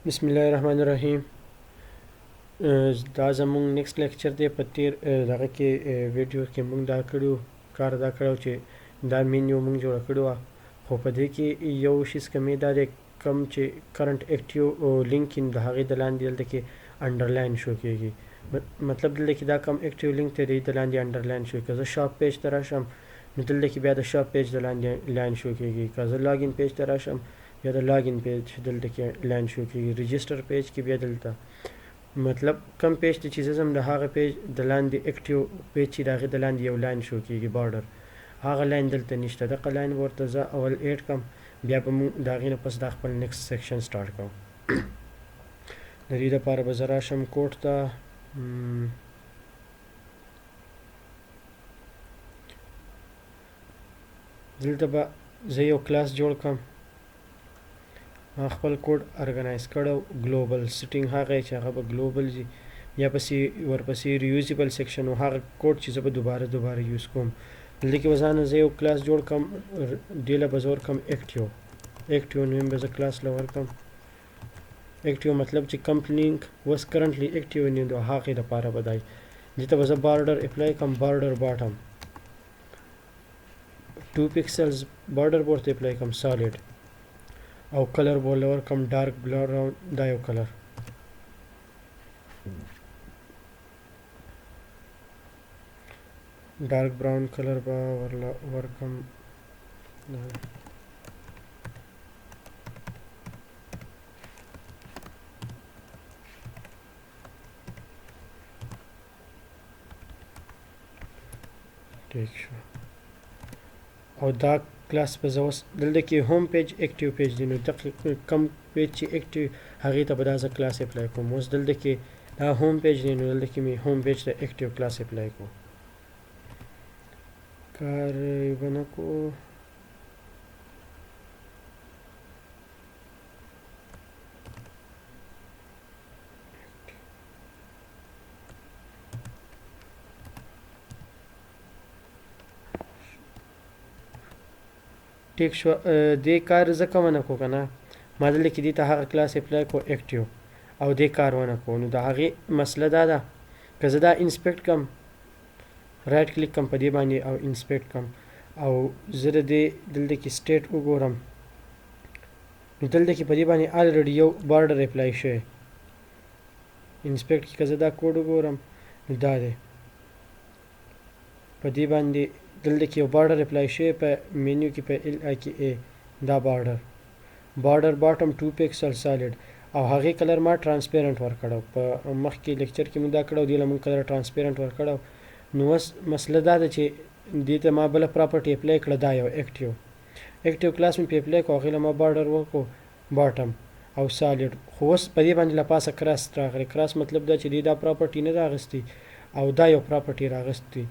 بسم الله الرحمن الرحیم. دا زموږ نیکسټ لیکچر دی. په تیر دغه کې ویډیو کې موږ دا کړو چې دا مینیو موږ جوړه کړې وه، خو په دې کې یو شیز کمی دا دی کم چې کرنٹ اکټیو لینک د هغې د لاندې دلته کې انډرلاین شو کېږي. مطلب دلته کې دا کم اکټیو لینک دی د لاندې انډرلاین شو. که زه شاپ پیج ته راشم نو دلته کې بیا د شاپ پیج د لاندې لاین شو کېږي. که زه لاګین پیج ته راشم یا د لاګین پیج دلته کې لاین شو کېږي. رجسټر پیج کې بیا دلته مطلب کم پیج ته چې زه ځم د هغه پیج د لاندې اکټیو پیج چې د هغې د لاندې یو لاین شو کېږي بارډر، هغه لاین دلته نشته. دغه لاین به ورته زه اول ایډ کړم، بیا به موږ د هغې نه پس دا خپل نیکسټ سیکشن سټارټ کوو. د دې دپاره به زه راشم کوډ ته. دلته به زه یو کلاس جوړ کړم. خپل کوډ ارګنایز کړو ګلوبل سیټینګ هغه چې هغه به ګلوبل وي، یا پسې ورپسې ریوزیبل سیکشن و هغه کوډ چې زه به دوباره یوز کوم. دلته کې به ځانه زه یو کلاس جوړ کړم، دې له به زه ورکړم اکټیو نوم به زه کلاس له ورکړم. اکټیو مطلب چې کم لینک وس کرنټلی اکټیو نه د هغې دپاره به دی. دې ته به زه بارډر اپلای کړم، بارډر باټم 2 پکسلز بارډر ورته اپلای کړم سالډ، او کلر بوله ورکم ډارک براون، دا یو کلر. ډارک براون کلر به ورکم. ټیک شو. او دا کلاس به زه اوس دلته کې هوم پیج اکټیو پیج دی، نو کم پیج چې اکټیو هغې ته به دا زه کلاس اپلای کوم. اوس دلته کې دا هوم پیج دی، نو دلته کې مې هوم پیج ته اکټیو کلاس اپلای کوم. کار یې به نه کوو. ټیک شو. دې کار زه کومه نه کو که نه، ما دلته کې دې ته هغه کلاس اپلای کو اکټیو، او دې کار ونه کو. نو د هغې مسله دا ده که زه دا انسپیکټ کړم، رایټ کلیک کړم په دې باندې او انسپیکټ کړم، او زه د دې دلته کې سټیټ وګورم، نو دلته کې په دې باندې الریډي یو بارډر اپلای شوی. انسپیکټ کې که زه دا کوډ وګورم نو دا دی، په دې باندې دلته کې یو بارډر اپلای شوی په مینیو کې په ال آی کې ای، دا بارډر باټم 2 پکسل سالډ، او هغې کلر ما ټرانسپیرنټ ورکړو. په مخکې لیکچر کې موږ دا کړو، دې له موږ کلر ټرانسپیرنټ ورکړو. نو اوس مسله دا ده چې دې ته ما بله پراپرټي اپلای کړه، دا یو اکټیو کلاس مې پې اپلای کړو، هغې له ما بارډر وکړو باټم او سالډ. خو اوس په دې باندې له پاسه کراس راغلی. کراس مطلب دا چې دې دا پراپرټي نه ده اخیستې او دا یو پراپرټي راغستې.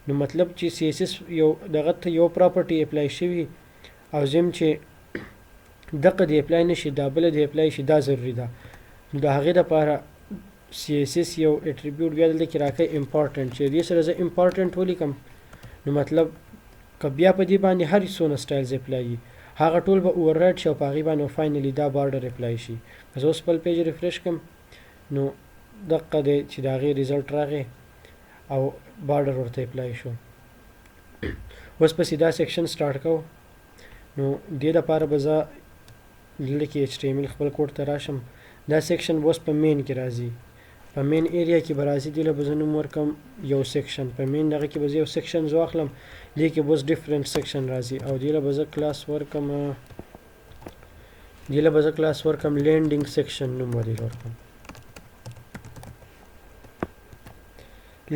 نو مطلب چې سی ایس ایس یو دغه ته یو پراپرټي اپلای شوي، او زم چې دغه دې اپلای نه شي دا بله دې اپلای شي، دا ضروري ده. نو د هغې دپاره سی ایس ایس یو اټریبیوټ بیا دلته کې راکوي امپارټنټ، چې دې سره زه امپارټنټ ولیکم، نو مطلب که بیا په دې باندې هر څونه سټایلز اپلای وي هغه ټول به اوور رایټ شي او په هغې باندې فاینلي دا بارډر اپلای شي. که زه اوس خپل پیج ریفریش کړم نو دقه دی چې د هغې ریزلټ راغی او بارډر ورته اپلای شو. اوس پسې دا سیکشن سټارټ کوو. نو دې دپاره به زه دلته کې ایچ ټي ایم ایل خپل کوډ ته راشم. دا سیکشن به اوس په مین کې راځي، په مین ایریا کې به راځي. دې له به زه نوم ورکړم یو سیکشن. په مین دغه کې به زه یو سیکشن واخلم، دې کې به اوس ډفرنټ سیکشن راځي، او دې له به زه کلاس ورکړم لینډینګ سیکشن نوم به دې ورکړم.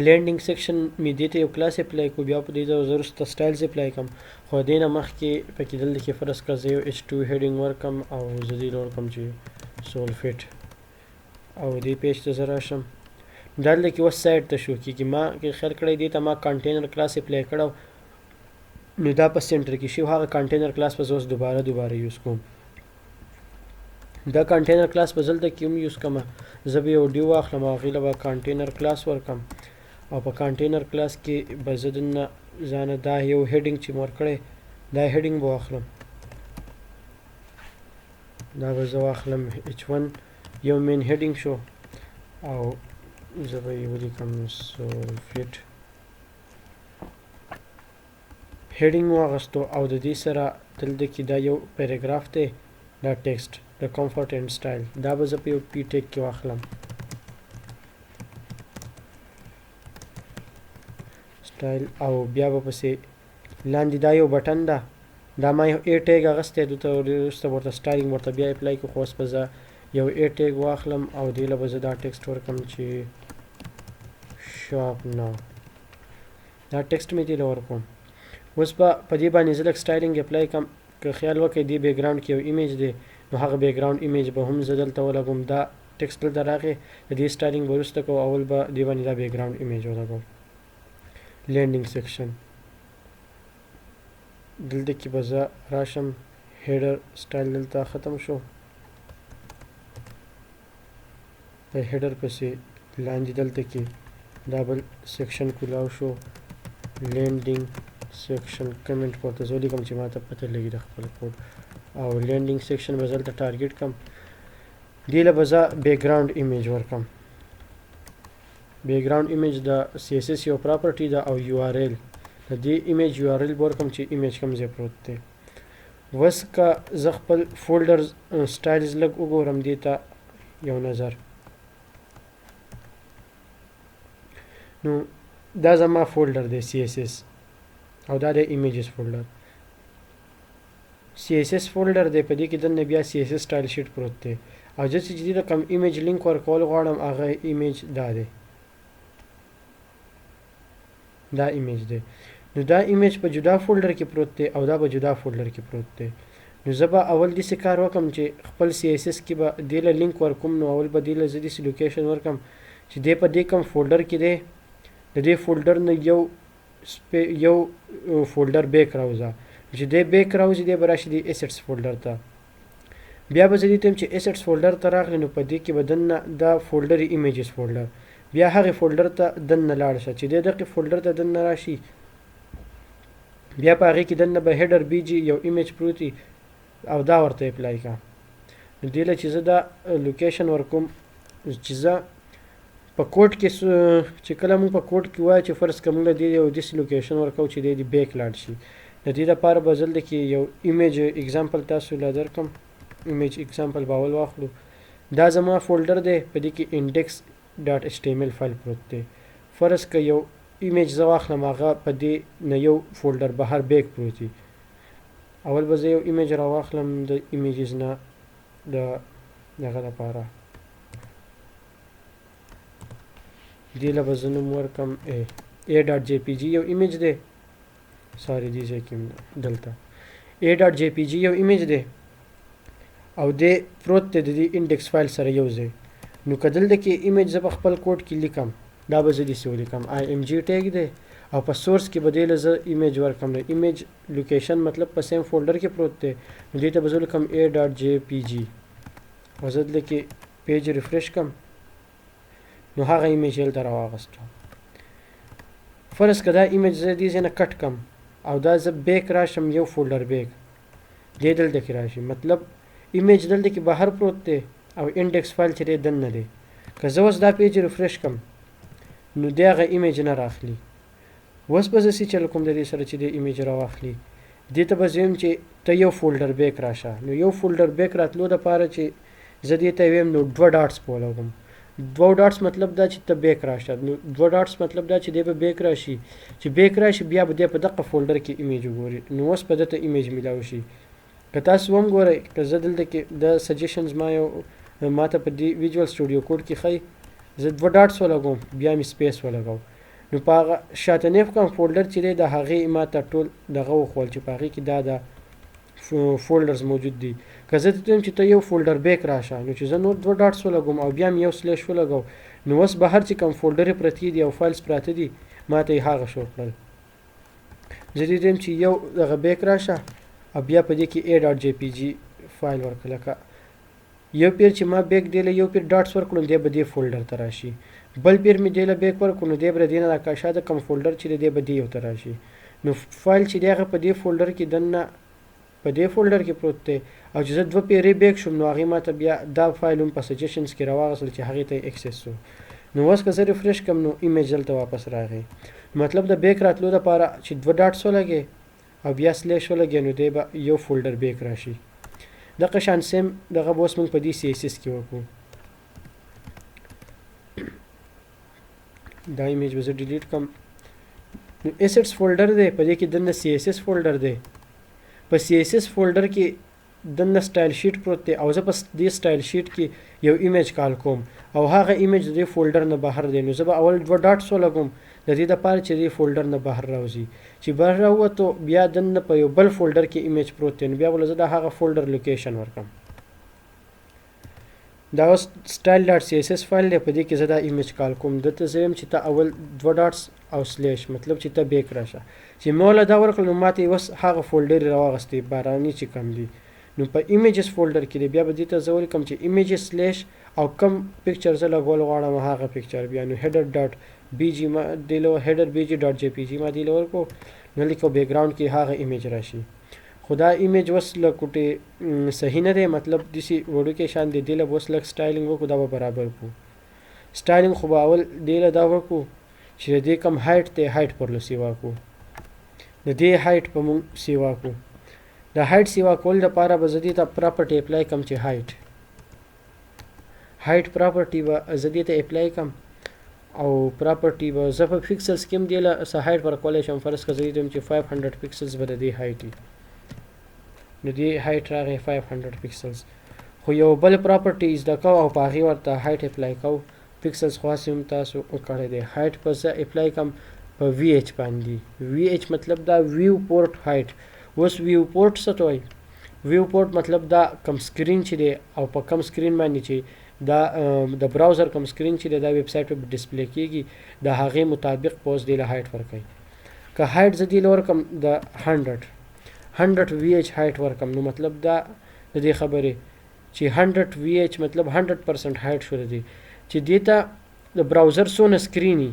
لینډینګ سیکشن مې دې ته یو کلاس اپلای کړو، بیا په دې ځای زه وروسته سټایلز اپلای کړم. خو دې نه مخکې پکې دلته کې فرض کړه زه یو H2 هیډینګ ورکړم، او زه دې له ورکړم چې سول فټ، او دې پیج ته زه راشم. دا دلته کې اوس سایډ ته شو کېږي. ما خیال کړی دې ته ما کنټینر کلاس اپلای کړو، نو دا په سنټر کې شي، هغه کنټینر کلاس به زه اوس دوباره یوز کوم. دا کنټینر کلاس به دلته کې هم یوز کړم. زه به یو ډیو واخلم او هغې له به کنټینر کلاس ورکړم، او په کنټینر کلاس کې به زه دننه ځانه دا یو هیډینګ چې مې ورکړی دا هیډینګ به واخلم. دا به زه واخلم H1 یو مین هیډینګ شو او زه به یې ولیکم سولفیټ هیډینګ مو اغوستو او د دې سره دلته کې دا یو پیراګراف دی دا ټیکسټ د کمفورټ اینډ سټایل دا به زه په یو پی ټیک کې واخلم سټایل او بیا به پسې لاندې دا یو بټن ده دا ما یو ای ټیګ اغوستی دلته وروسته ورته سټایلینګ ورته بیا اپلای کړو خو اوس به زه یو ای ټیګ واخلم او دې له به زه دا ټیکسټ ورکړم چې شاپ نو دا ټیکسټ مې دې له ورکوم اوس به په دې باندې زه لږ سټایلینګ اپلای کړم که خیال وکړئ دې بیکګراونډ کې یو ایمیج دی نو هغه بیکګراونډ ایمیج به هم زه دلته ولګوم دا ټیکسټ دلته راغی د دې سټایلینګ به وروسته کوو اول به دې باندې دا بیکګراونډ ایمیج ولګوم لینډینګ سیکشن دلته کې به زه راشم هیډر سټایل دلته ختم شو په هیډر پسې لاندې دلته کې دا بل سیکشن کولاو شو لینډینګ سیکشن کمنټ ورته زه ولیکم چې ما ته پته لګي د خپل کوډ او لینډینګ سیکشن به زه دلته ټارګیټ کړم دې له به زه بیکګراونډ ایمیج ورکړم بیکګراونډ ایمیج د سی ایس ایس یو پراپرټي ده او یو آر ایل د دې ایمیج یو آر ایل به ورکړم چې ایمیج کوم ځای پروت دی اوس که زه خپل فولډر سټایلز لږ وګورم دې ته یو نظر نو دا زما فولډر دی سی ایس ایس او دا د ایمیجز فولډر سی ایس ایس فولډر دی په دې کې دننه بیا سی ایس ایس سټایل شیټ پروت دی او زه چې دې ته کوم ایمیج لینک ورکول غواړم هغه ایمیج دا دی دا ایمیج دی نو دا ایمیج په جدا فولډر کې پروت دی او دا په جدا فولډر کې پروت دی نو زه به اول داسې کار وکړم چې خپل سی ایس ایس کې به دې له لینک ورکوم نو اول به دې له زه داسې لوکیشن ورکړم چې دی په دې کوم فولډر کې دی د دې فولډر نه یو فولډر بیک راوځه چې دی بیک راوځي دی به راشي د ایسټس فولډر ته بیا به زه دې ته چې ایسټس فولډر ته راغلی نو په دې کې به دننه دا فولډر ایمیجز فولډر بیا هغې فولډر ته دننه لاړ شه چې دی دغې فولډر ته دننه راشي بیا په هغې کې دننه به هیډر بیجي یو ایمیج پروت وي او دا ورته اپلای کړه نو دې له چې زه دا لوکیشن ورکوم چې زه په کوډ کې چې کله موږ په کوډ کې وایو چې فرض که موږ له دې یو داسې لوکیشن ورکوو چې دی د بیک لاړ شي د دې لپاره به زه دلته کې یو ایمیج اګزامپل تاسو له درکړم ایمیج اګزامپل به اول واخلو دا زما فولډر دی په دې کې انډیکس ډاټ ایچ ټي ایم ایل فایل پروت دی فرض که یو ایمیج زه واخلم هغه په دې نه یو فولډر بهر بیک پروت وي اول به زه یو ایمیج راواخلم د ایمیجز نه د دغه لپاره دې له به زه نوم ورکړم ای ډاټ جی پی جي یو ایمیج دی ساري دې ځای کې دلته ای ډاټ جی پی جي یو ایمیج دی او دی پروت دی د دې انډیکس فایل سره یو ځای نو که دلته کې ایمیج زه په خپل کوډ کې لیکم دا به زه داسې ولیکم آی ایم جي ټیګ دی او په سورس کې به دې له زه ایمیج ورکړم د ایمیج لوکیشن مطلب په سیم فولډر کې پروت دی نو دې ته به زه ولیکم ای ډاټ جی پی جي او زه دلته کې پیج ریفریش کړم نو هغه ایمیج هلته راواغستو فرض که دا ایمیج زه دې ځای نه کټ کړم او دا زه بیک راشم یو فولډر بیک دې دلته کې راشي مطلب ایمیج دلته کې بهر پروت دی او انډیکس فایل چې دی دننه دی که زه اوس دا پیج ریفریش کړم نو دی هغه ایمیج نه راخلي اوس به زه څه چل کوم د دې سره چې دی ایمیج راواخلي دې ته به زه وایم چې ته یو فولډر بیک راشه نو یو فولډر بیک راتلو دپاره چې زه دې ته ویم نو دوه ډاټس په ولګوم دوه ډاټس مطلب دا چې ته بیک راشه نو دوه ډاټس مطلب دا چې دی به بیک راشي چې بیک راشي بیا به دی په دغه فولډر کې ایمیج وګوري نو اوس به دته ایمیج میلاو شي که تاسو هم ګورئ که زه دلته کې د سجیشنز ما ته په دې ویجوال سټوډیو کوډ کې ښایي زه دوه ډاټس ولګوم بیا مې سپیس ولګوم نو په هغه شاته نیف کوم فولډر چې دی د هغې ما ته ټول دغه وښول چې په هغې کې دا د فولډرز موجود دي که زه ته وایم چې ته یو فولډر بیک راشه نو چې زه نور دوه ډاټس ولګوم او بیا مې یو سلیش ولګو نو اوس بهر چې کوم فولډرې پرتې دي او فایلز پراته دي ما ته یې هغه شو کړل زه دې ته وایم چې یو دغه بیک راشه او بیا په دې کې ای ډاټ جی پی جي فایل ورکړه لکه یو پیر چې ما بیک دی له یو پیر ډاټس ورکړو دی به دې فولډر ته راشي بل پیر مې دی له بیک ورکړو نو دی به د دې نه راکاشه د کوم فولډر چې دی به دې یو ته راشي نو فایل چې دی هغه په دې فولډر کې دننه په دې فولډر کې پروت دی او چې زه 2 پیرې بیک شوم نو هغې ما ته بیا دا فایل هم په سجیشنز کې راواغستل چې هغې ته یې اکسس شو. نو اوس که زه ریفریش کړم نو ایمیج دلته واپس راغی. مطلب د بیک راتلو دپاره چې 2 ډاټس ولګې او بیا سلیش ولګې نو دی به یو فولډر بیک راشي. دغه شان سیم دغه به اوس موږ په دې سی ایس ایس کې وکړو. دا ایمیج به زه ډیلیټ کړم. نو ایسټس فولډر دی په دې کې دننه سی ایس ایس فولډر دی. په سی ایس ایس فولډر کې دننه سټایل شیټ پروت دی او زه په دې سټایل شیټ کې یو ایمیج کال کوم او هغه ایمیج د دې فولډر نه بهر دی. نو زه به اول 2 ډاټس ولګوم د دې دپاره چې دې فولډر نه بهر راوځي. چې بهر راووتو بیا دننه په یو بل فولډر کې ایمیج پروت دی نو بیا به زه د هغه فولډر لوکیشن ورکړم. دا اوس سټایل ډاټ سی ایس ایس فایل دی په دې کې زه دا ایمیج کال کوم. دلته زه یم چې ته اول 2 ډاټس او سلیش مطلب چې ته بیک راشه. چې ما وله دا ورکړل نو ما ته اوس هغه فولډر راواغستی باراني چې کم دی. نو په ایمیجز فولډر کې دی بیا به دې ته زه ولیکم چې ایمیجز سلیش او کم پکچر زه لګول غواړم هغه پکچر بیا نو هیډر ډاټ بی جی ما دی له هیډر بی جی ډاټ جی پی جی ما دی له ورکو نو لیکو بیک ګراوند کې هغه ایمیج راشي. خدا ایمیج وس لکوټه صحیح نه دی مطلب دسی وړو کې شان دی له وس لک سټایلینګ وکړو دا به برابر کو. سټایلینګ خو به اول دی له دا ورکو چې دې کم هایټ ته هایټ پر لسی واکو. د دې هایټ په مون سی واکو. د هایټ سیوا کول لپاره به زدي ته پراپرټي اپلای کم چې هایټ پراپرټي به زدي ته اپلای کم او پراپرټي به زه په پکسلز کې هم دی له هایټ پر کولای شم. فرض کړئ زدي چې 500 پکسلز به د دې هایټ نو دې هایټ راغی 500 پکسلز. خو یو بل پراپرټیز د کو او په هغې ورته هایټ اپلای کو پکسلز خاص هم تاسو کړی دی. هایټ په زه اپلای کم په وی ایچ باندې. وی ایچ مطلب دا ویو پورټ هایټ. اوس ویو پورټ څه ته وایي؟ ویو پورټ مطلب دا کم سکرین چې دی او په کم سکرین باندې چې دا د براوزر کم سکرین چې دی دا ویب سایټ په ډسپلی کیږي د هغې مطابق پوز دی له هایټ ورکوي. که هایټ زه دی له ورکم د 100 وی ایچ هایټ ورکم نو مطلب دا د دې خبرې چې 100 وی ایچ مطلب 100% هایټ شو دی چې دې ته د براوزر څونه سکرینی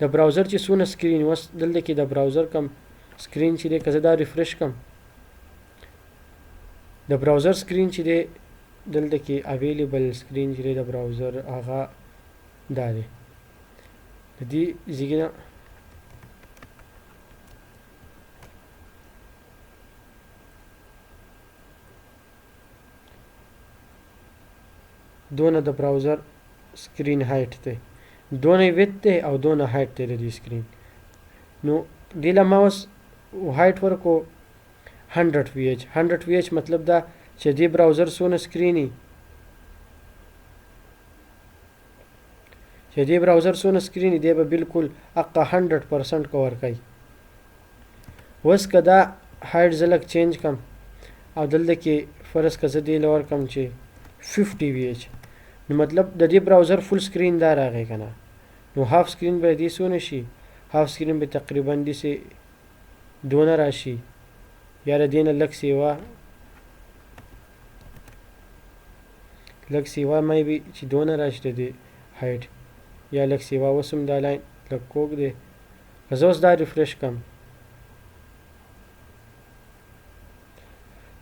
د براوزر چې څونه سکرین وس دلته کې د براوزر کم سکرین چې دی که زه دا ریفریش کم د براوزر سکرین چې دی دلته کې اویلیبل سکرین چې دی د براوزر هغه دا دی د دې ځای نه دونه د براوزر سکرین هایټ دی دونه ویت دی او دونه هایټ دی د دې سکرین. نو دې له ما اوس هایټ ورکو 100 وی ایچ. 100 وی ایچ مطلب دا چې دې براوزر څونه سکرینی چې دې براوزر څونه سکرینی دی به بالکل اقا 100% کور کوي. اوس که دا هایټ زه لږ چینج کم او دلته کې فرض که زه دې له ورکم چې 50 وی ایچ نو مطلب د دې براوزر فل سکرین دا راغی که نه نو هاف سکرین به دې څونه شي؟ هاف سکرین به تقریبا داسې دونه راشي یا د دې نه لږ سیوا مای بي چې دونه راشي د دې هایټ یا لږ سیوا. اوس هم دا لاین لږ کوږ دی که زه اوس دا ریفریش کړم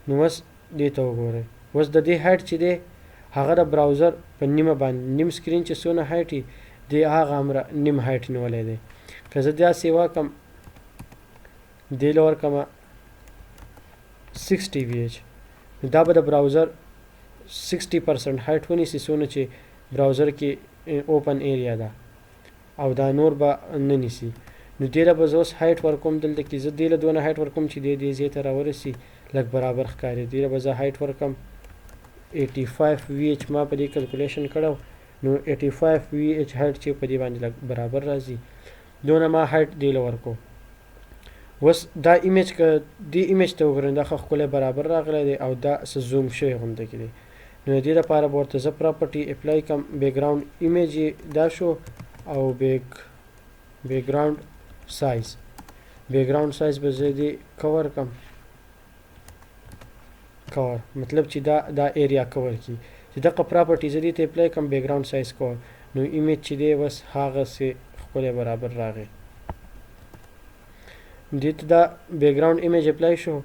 نو اوس دې ته وګورئ. اوس د دې هایټ چې دی هغه د براوزر په نیمه باندې نیم سکرین چې څونه هایټ وي دی هغه همره نیم هایټ نیولی دی. که زه دا سیوا کم دې له ورکمه 60 وی ایچ دا به د براوزر 60% هایټ ونیسي څونه چې براوزر کې اوپن ایریا ده او دا نور به نه نیسي. نو دې له به زه اوس هایټ ورکوم دلته کې زه دې له دونه هایټ ورکوم چې دې ځای ته راورسي لږ برابر ښکاري. دې له به زه هایټ ورکم 85 وی ایچ ما په دې کلکولیشن کړو نو 85 وی ایچ هایټ چې په دې باندې لږ برابر راځي دونه ما هایټ دې له ورکو. اوس دا ایمیج که دې ایمیج ته وګورئ دا ښه ښکلی برابر راغلی دی او دا څه زوم شوی غونډه کې دی. نو د دې لپاره به ورته زه پراپرټي اپلای کړم بیک ګراوند ایمیج یې دا شو او بیک ګراوند سایز به زه دې کور کړم کور مطلب چې دا ایریا کور کړي چې دغه پراپرټي زه دې ته اپلای کړم بیک ګراوند سایز کور نو ایمیج چې دی بس هغسې ښکلی برابر راغی. دې ته دا بیک ګراوند ایمیج اپلای شو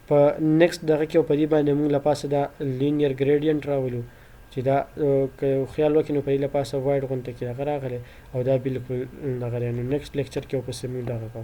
په نیکست دغه کې په دې باندې موږ لپاسه دا لینیر ګریډینټ راولو چې دا که خیال وکړو نو په دې لپاسه وایډ غونته کې هغه راغلی او دا بالکل دغه دی. نو نیکست لیکچر کې ورپسې موږ دغه کوو.